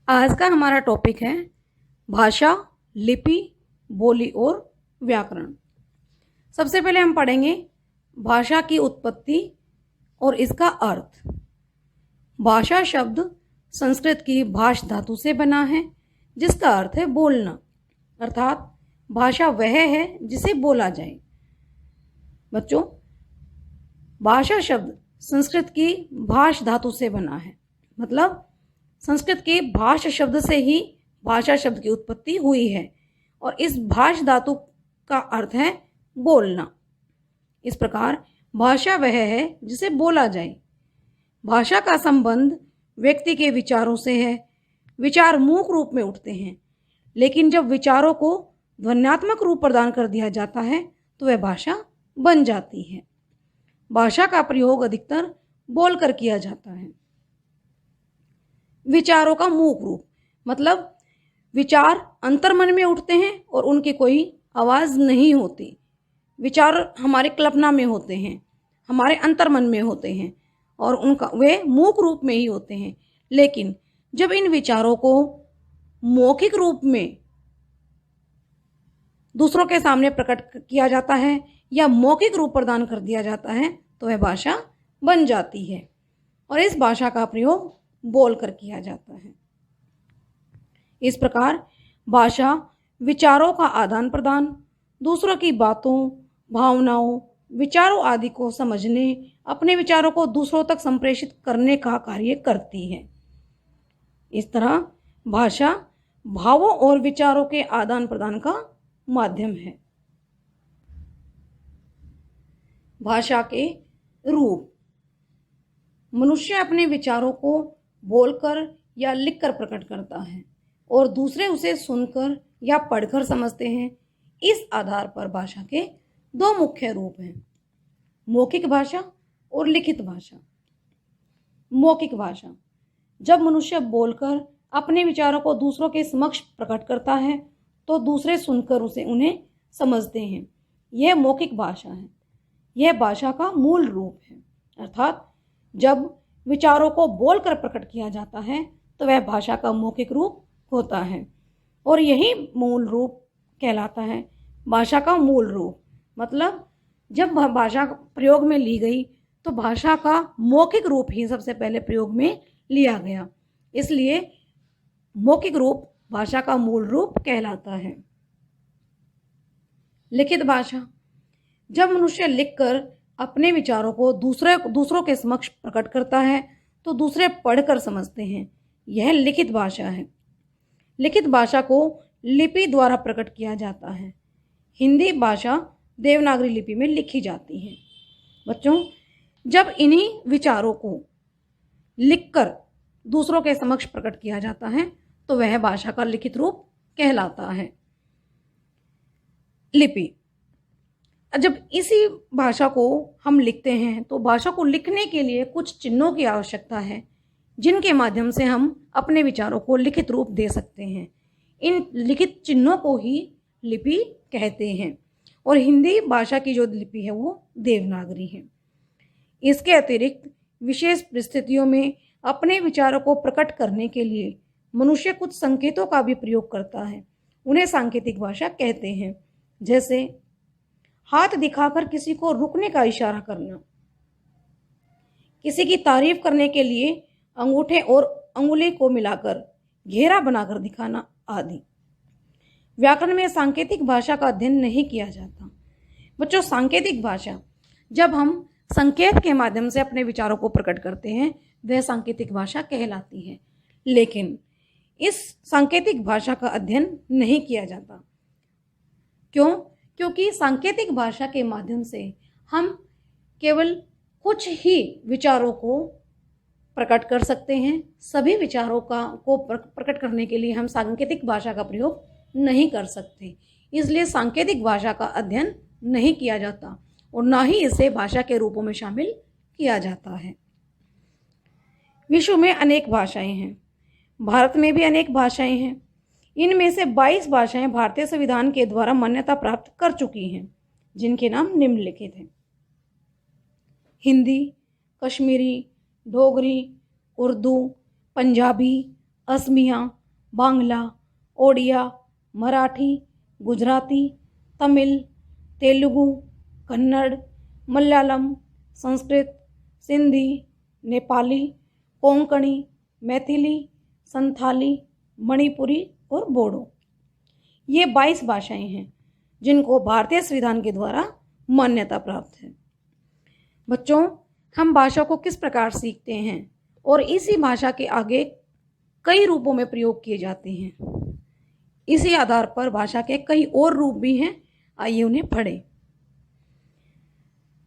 आज का हमारा टॉपिक है भाषा, लिपि, बोली और व्याकरण। सबसे पहले हम पढ़ेंगे भाषा की उत्पत्ति और इसका अर्थ। भाषा शब्द संस्कृत की भाष धातु से बना है, जिसका अर्थ है बोलना, अर्थात भाषा वह है जिसे बोला जाए। बच्चों, भाषा शब्द संस्कृत की भाष धातु से बना है, मतलब संस्कृत के भाष शब्द से ही भाषा शब्द की उत्पत्ति हुई है और इस भाष धातु का अर्थ है बोलना। इस प्रकार भाषा वह है जिसे बोला जाए। भाषा का संबंध व्यक्ति के विचारों से है। विचार मूक रूप में उठते हैं, लेकिन जब विचारों को ध्वन्यात्मक रूप प्रदान कर दिया जाता है तो वह भाषा बन जाती है। भाषा का प्रयोग अधिकतर बोलकर किया जाता है। विचारों का मूक रूप मतलब विचार अंतर्मन में उठते हैं और उनकी कोई आवाज़ नहीं होती। विचार हमारे कल्पना में होते हैं, हमारे अंतर्मन में होते हैं और उनका वे मूक रूप में ही होते हैं। लेकिन जब इन विचारों को मौखिक रूप में दूसरों के सामने प्रकट किया जाता है या मौखिक रूप प्रदान कर दिया जाता है तो वह भाषा बन जाती है और इस भाषा का प्रयोग बोलकर किया जाता है। इस प्रकार भाषा विचारों का आदान प्रदान, दूसरों की बातों, भावनाओं, विचारों आदि को समझने, अपने विचारों को दूसरों तक संप्रेषित करने का कार्य करती है। इस तरह भाषा भावों और विचारों के आदान प्रदान का माध्यम है। भाषा के रूप। मनुष्य अपने विचारों को बोलकर या लिखकर प्रकट करता है और दूसरे उसे सुनकर या पढ़कर समझते हैं। इस आधार पर भाषा के दो मुख्य रूप हैं, मौखिक भाषा और लिखित भाषा। मौखिक भाषा, जब मनुष्य बोलकर अपने विचारों को दूसरों के समक्ष प्रकट करता है तो दूसरे सुनकर उन्हें समझते हैं। यह मौखिक भाषा है। यह भाषा का मूल रूप है, अर्थात जब विचारों को बोलकर प्रकट किया जाता है तो वह भाषा का मौखिक रूप होता है और यही मूल रूप कहलाता है। भाषा का मूल रूप मतलब जब भाषा प्रयोग में ली गई तो भाषा का मौखिक रूप ही सबसे पहले प्रयोग में लिया गया, इसलिए मौखिक रूप भाषा का मूल रूप कहलाता है। लिखित भाषा, जब मनुष्य लिखकर अपने विचारों को दूसरों के समक्ष प्रकट करता है तो दूसरे पढ़कर समझते हैं। यह लिखित भाषा है। लिखित भाषा को लिपि द्वारा प्रकट किया जाता है। हिंदी भाषा देवनागरी लिपि में लिखी जाती है। बच्चों, जब इन्हीं विचारों को लिखकर दूसरों के समक्ष प्रकट किया जाता है तो वह भाषा का लिखित रूप कहलाता है। लिपि, जब इसी भाषा को हम लिखते हैं तो भाषा को लिखने के लिए कुछ चिन्हों की आवश्यकता है, जिनके माध्यम से हम अपने विचारों को लिखित रूप दे सकते हैं। इन लिखित चिन्हों को ही लिपि कहते हैं और हिंदी भाषा की जो लिपि है वो देवनागरी है। इसके अतिरिक्त विशेष परिस्थितियों में अपने विचारों को प्रकट करने के लिए मनुष्य कुछ संकेतों का भी प्रयोग करता है। उन्हें सांकेतिक भाषा कहते हैं, जैसे हाथ दिखाकर किसी को रुकने का इशारा करना, किसी की तारीफ करने के लिए अंगूठे और अंगुली को मिलाकर घेरा बनाकर दिखाना आदि। व्याकरण में सांकेतिक भाषा का अध्ययन नहीं किया जाता। बच्चों, सांकेतिक भाषा, जब हम संकेत के माध्यम से अपने विचारों को प्रकट करते हैं वह सांकेतिक भाषा कहलाती है, लेकिन इस सांकेतिक भाषा का अध्ययन नहीं किया जाता। क्यों? क्योंकि सांकेतिक भाषा के माध्यम से हम केवल कुछ ही विचारों को प्रकट कर सकते हैं। सभी विचारों को प्रकट करने के लिए हम सांकेतिक भाषा का प्रयोग नहीं कर सकते, इसलिए सांकेतिक भाषा का अध्ययन नहीं किया जाता और ना ही इसे भाषा के रूपों में शामिल किया जाता है। विश्व में अनेक भाषाएं हैं। भारत में भी अनेक भाषाएं हैं। इनमें से 22 भाषाएं भारतीय संविधान के द्वारा मान्यता प्राप्त कर चुकी हैं, जिनके नाम निम्नलिखित हैं: हिंदी, कश्मीरी, डोगरी, उर्दू, पंजाबी, असमिया, बांग्ला, ओडिया, मराठी, गुजराती, तमिल, तेलुगु, कन्नड़, मलयालम, संस्कृत, सिंधी, नेपाली, कोंकणी, मैथिली, संथाली, मणिपुरी और बोडो। ये 22 भाषाएं हैं जिनको भारतीय संविधान के द्वारा मान्यता प्राप्त है। बच्चों, हम भाषा को किस प्रकार सीखते हैं और इसी भाषा के आगे कई रूपों में प्रयोग किए जाते हैं। इसी आधार पर भाषा के कई और रूप भी हैं, आइए उन्हें पढ़ें।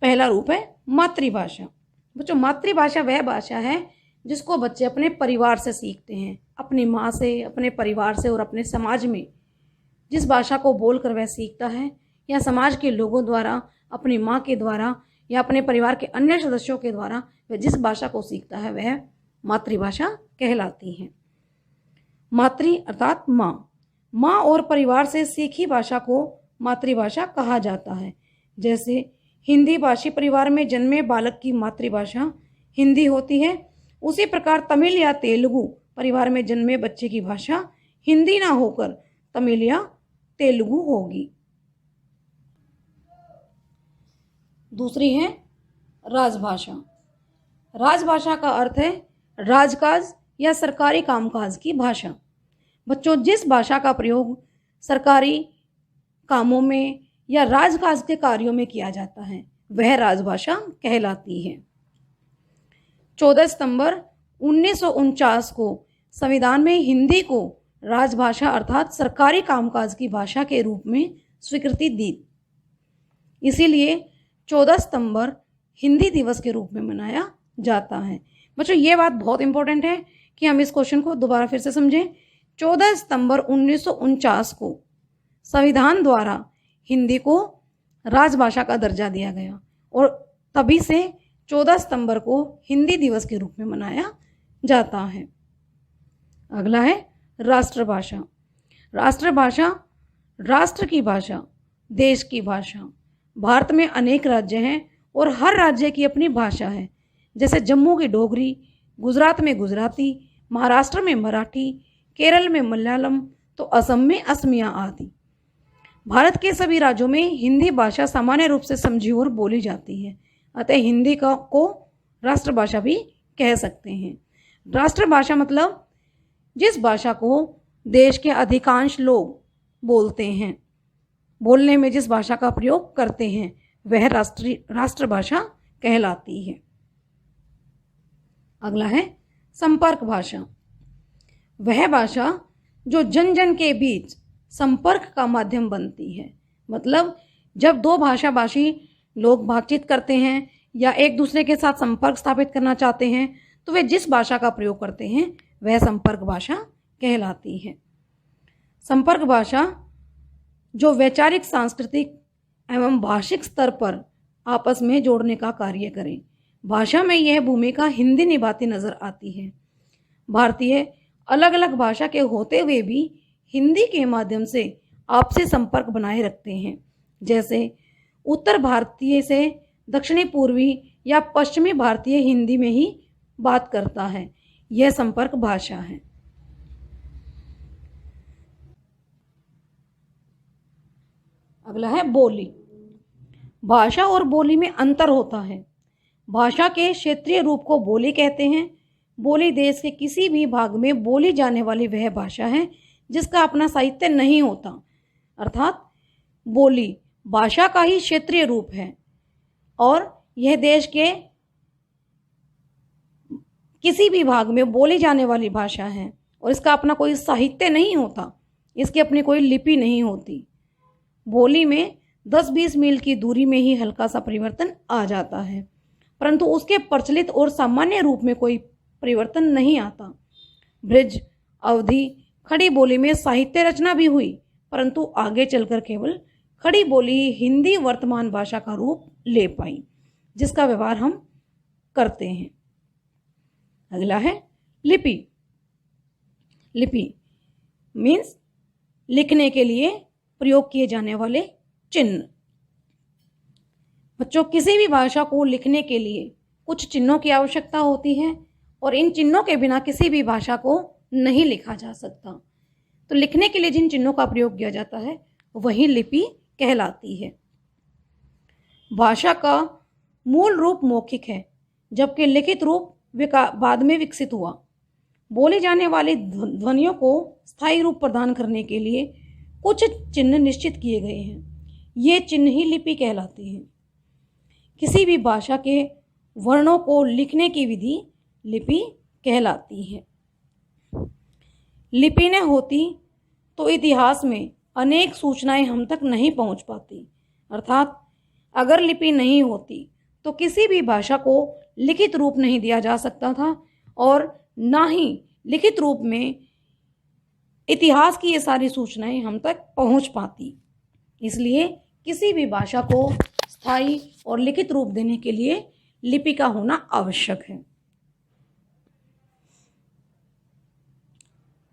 पहला रूप है मातृभाषा। बच्चों, मातृभाषा वह भाषा है जिसको बच्चे अपने परिवार से सीखते हैं, अपनी माँ से, अपने परिवार से और अपने समाज में जिस भाषा को बोलकर वह सीखता है या समाज के लोगों द्वारा, अपनी माँ के द्वारा या अपने परिवार के अन्य सदस्यों के द्वारा वह जिस भाषा को सीखता है वह मातृभाषा कहलाती है। मातृ अर्थात माँ। माँ और परिवार से सीखी भाषा को मातृभाषा कहा जाता है। जैसे हिंदी भाषी परिवार में जन्मे बालक की मातृभाषा हिंदी होती है, उसी प्रकार तमिल या तेलुगु परिवार में जन्मे बच्चे की भाषा हिंदी ना होकर तमिल या तेलुगु होगी। दूसरी है राजभाषा। राजभाषा का अर्थ है राजकाज या सरकारी कामकाज की भाषा। बच्चों, जिस भाषा का प्रयोग सरकारी कामों में या राजकाज के कार्यों में किया जाता है वह राजभाषा कहलाती है। 14 सितंबर 1949 को संविधान में हिंदी को राजभाषा अर्थात सरकारी कामकाज की भाषा के रूप में स्वीकृति दी। इसीलिए 14 सितंबर हिंदी दिवस के रूप में मनाया जाता है। बच्चों, ये बात बहुत इंपॉर्टेंट है कि हम इस क्वेश्चन को दोबारा फिर से समझें। 14 सितंबर 1949 को संविधान द्वारा हिंदी को राजभाषा का दर्जा दिया गया और तभी से 14 सितंबर को हिंदी दिवस के रूप में मनाया जाता है। अगला है राष्ट्रभाषा। राष्ट्रभाषा राष्ट्र की भाषा, देश की भाषा। भारत में अनेक राज्य हैं और हर राज्य की अपनी भाषा है। जैसे जम्मू की डोगरी, गुजरात में गुजराती, महाराष्ट्र में मराठी, केरल में मलयालम तो असम में असमिया आदि। भारत के सभी राज्यों में हिंदी भाषा सामान्य रूप से समझी और बोली जाती है, अतः हिंदी को राष्ट्रभाषा भी कह सकते हैं। राष्ट्रभाषा मतलब जिस भाषा को देश के अधिकांश लोग बोलते हैं, बोलने में जिस भाषा का प्रयोग करते हैं वह राष्ट्रभाषा कहलाती है। अगला है संपर्क भाषा। वह भाषा जो जन जन के बीच संपर्क का माध्यम बनती है। मतलब जब दो भाषाभाषी लोग बातचीत करते हैं या एक दूसरे के साथ संपर्क स्थापित करना चाहते हैं तो वे जिस भाषा का प्रयोग करते हैं वह संपर्क भाषा कहलाती है। संपर्क भाषा जो वैचारिक, सांस्कृतिक एवं भाषिक स्तर पर आपस में जोड़ने का कार्य करें। भाषा में यह भूमिका हिंदी निभाती नजर आती है। भारतीय अलग अलग भाषा के होते हुए भी हिंदी के माध्यम से आपसी संपर्क बनाए रखते हैं। जैसे उत्तर भारतीय से दक्षिणी पूर्वी या पश्चिमी भारतीय हिंदी में ही बात करता है, यह संपर्क भाषा है। अगला है बोली। भाषा और बोली में अंतर होता है। भाषा के क्षेत्रीय रूप को बोली कहते हैं। बोली देश के किसी भी भाग में बोली जाने वाली वह भाषा है जिसका अपना साहित्य नहीं होता, अर्थात बोली भाषा का ही क्षेत्रीय रूप है और यह देश के किसी भी भाग में बोली जाने वाली भाषा है और इसका अपना कोई साहित्य नहीं होता, इसकी अपनी कोई लिपि नहीं होती। बोली में 10-20 मील की दूरी में ही हल्का सा परिवर्तन आ जाता है, परंतु उसके प्रचलित और सामान्य रूप में कोई परिवर्तन नहीं आता। ब्रिज अवधि खड़ी बोली में साहित्य रचना भी हुई, परंतु आगे चलकर केवल खड़ी बोली ही हिंदी वर्तमान भाषा का रूप ले पाई जिसका व्यवहार हम करते हैं। अगला है लिपि। लिपि मीन्स लिखने के लिए प्रयोग किए जाने वाले चिन्ह। बच्चों, किसी भी भाषा को लिखने के लिए कुछ चिन्हों की आवश्यकता होती है और इन चिन्हों के बिना किसी भी भाषा को नहीं लिखा जा सकता। तो लिखने के लिए जिन चिन्हों का प्रयोग किया जाता है वही लिपि कहलाती है। भाषा का मूल रूप मौखिक है, जबकि लिखित रूप बाद में विकसित हुआ। बोली जाने वाली ध्वनियों को स्थायी रूप प्रदान करने के लिए कुछ चिन्ह निश्चित किए गए हैं। ये चिन्ह ही लिपि कहलाती है। किसी भी भाषा के वर्णों को लिखने की विधि लिपि कहलाती है। लिपि न होती तो इतिहास में अनेक सूचनाएं हम तक नहीं पहुंच पाती। अर्थात अगर लिपि नहीं होती तो किसी भी भाषा को लिखित रूप नहीं दिया जा सकता था और ना ही लिखित रूप में इतिहास की ये सारी सूचनाएं हम तक पहुंच पाती। इसलिए किसी भी भाषा को स्थायी और लिखित रूप देने के लिए लिपि का होना आवश्यक है।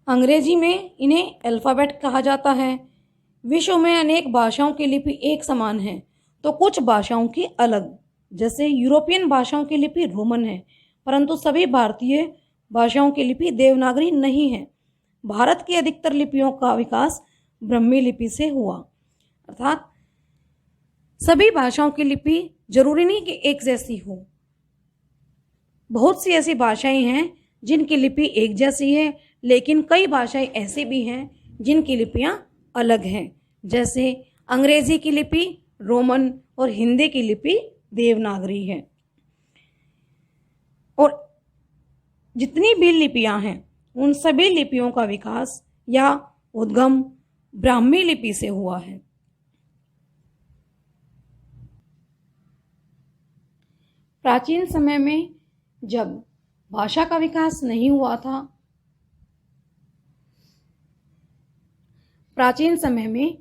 अंग्रेजी में इन्हें अल्फ़ाबेट कहा जाता है। विश्व में अनेक भाषाओं की लिपि एक समान है तो कुछ भाषाओं की अलग। जैसे यूरोपियन भाषाओं की लिपि रोमन है, परंतु सभी भारतीय भाषाओं की लिपि देवनागरी नहीं है। भारत की अधिकतर लिपियों का विकास ब्राह्मी लिपि से हुआ। अर्थात सभी भाषाओं की लिपि जरूरी नहीं कि एक जैसी हो। बहुत सी ऐसी भाषाएं हैं जिनकी लिपि एक जैसी है, लेकिन कई भाषाएं ऐसी भी हैं जिनकी लिपियां अलग हैं। जैसे अंग्रेजी की लिपि रोमन और हिंदी की लिपि देवनागरी है। और जितनी भी लिपियां हैं उन सभी लिपियों का विकास या उद्गम ब्राह्मी लिपि से हुआ है। प्राचीन समय में जब भाषा का विकास नहीं हुआ था, प्राचीन समय में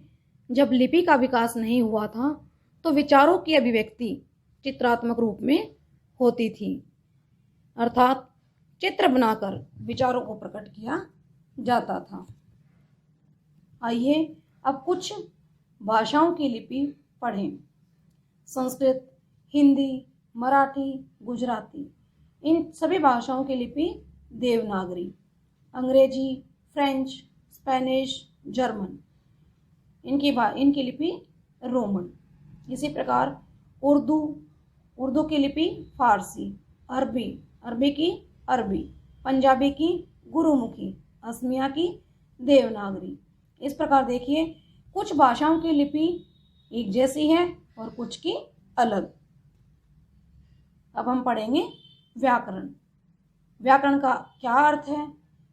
जब लिपि का विकास नहीं हुआ था तो विचारों की अभिव्यक्ति चित्रात्मक रूप में होती थी। अर्थात चित्र बनाकर विचारों को प्रकट किया जाता था। आइए अब कुछ भाषाओं की लिपि पढ़ें। संस्कृत, हिंदी, मराठी, गुजराती, इन सभी भाषाओं की लिपि देवनागरी। अंग्रेजी, फ्रेंच, स्पेनिश, जर्मन, इनकी लिपि रोमन। इसी प्रकार उर्दू की लिपि फारसी, अरबी की अरबी, पंजाबी की गुरुमुखी, असमिया की देवनागरी। इस प्रकार देखिए कुछ भाषाओं की लिपि एक जैसी है और कुछ की अलग। अब हम पढ़ेंगे व्याकरण। व्याकरण का क्या अर्थ है,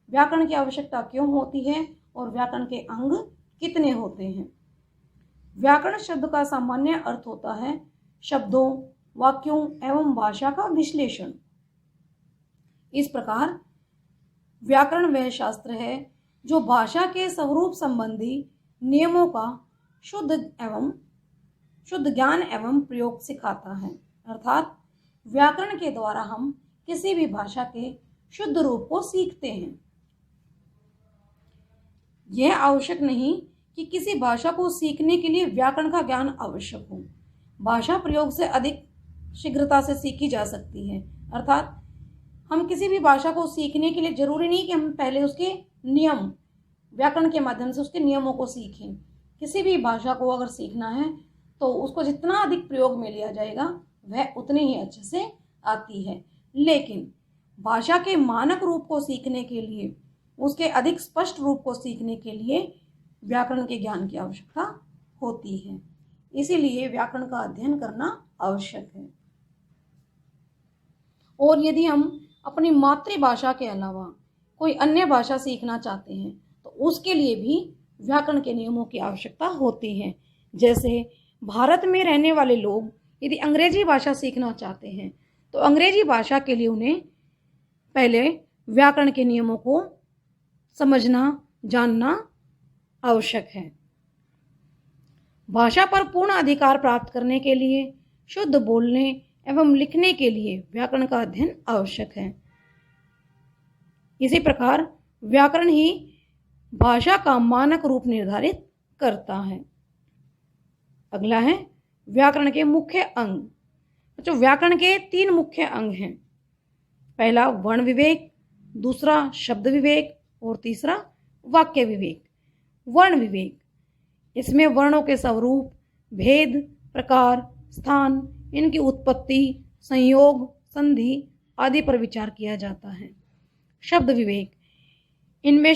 व्याकरण की आवश्यकता क्यों होती है और व्याकरण के अंग कितने होते हैं। व्याकरण शब्द का सामान्य अर्थ होता है शब्दों, वाक्यों एवं भाषा का विश्लेषण। इस प्रकार व्याकरण वह शास्त्र है जो भाषा के स्वरूप संबंधी नियमों का शुद्ध ज्ञान एवं प्रयोग सिखाता है। अर्थात व्याकरण के द्वारा हम किसी भी भाषा के शुद्ध रूप को सीखते हैं। यह आवश्यक नहीं कि किसी भाषा को सीखने के लिए व्याकरण का ज्ञान आवश्यक हो। भाषा प्रयोग से अधिक शीघ्रता से सीखी जा सकती है। अर्थात हम किसी भी भाषा को सीखने के लिए जरूरी नहीं कि हम पहले उसके नियम, व्याकरण के माध्यम से उसके नियमों को सीखें। किसी भी भाषा को अगर सीखना है तो उसको जितना अधिक प्रयोग में लिया जाएगा वह उतनी ही अच्छे से आती है। लेकिन भाषा के मानक रूप को सीखने के लिए, उसके अधिक स्पष्ट रूप को सीखने के लिए व्याकरण के ज्ञान की आवश्यकता होती है। इसीलिए व्याकरण का अध्ययन करना आवश्यक है। और यदि हम अपनी मातृभाषा के अलावा कोई अन्य भाषा सीखना चाहते हैं तो उसके लिए भी व्याकरण के नियमों की आवश्यकता होती है। जैसे भारत में रहने वाले लोग यदि अंग्रेजी भाषा सीखना चाहते हैं तो अंग्रेजी भाषा के लिए उन्हें पहले व्याकरण के नियमों को समझना, जानना आवश्यक है। भाषा पर पूर्ण अधिकार प्राप्त करने के लिए, शुद्ध बोलने एवं लिखने के लिए व्याकरण का अध्ययन आवश्यक है। इसी प्रकार व्याकरण ही भाषा का मानक रूप निर्धारित करता है। अगला है व्याकरण के मुख्य अंग। तो व्याकरण के 3 मुख्य अंग हैं। पहला वर्ण विवेक, दूसरा शब्द विवेक और तीसरा वाक्य विवेक। वर्ण विवेक, इसमें वर्णों के स्वरूप, भेद, प्रकार, स्थान, इनकी उत्पत्ति, संयोग, संधि आदि पर विचार किया जाता है। शब्द विवेक, इनमें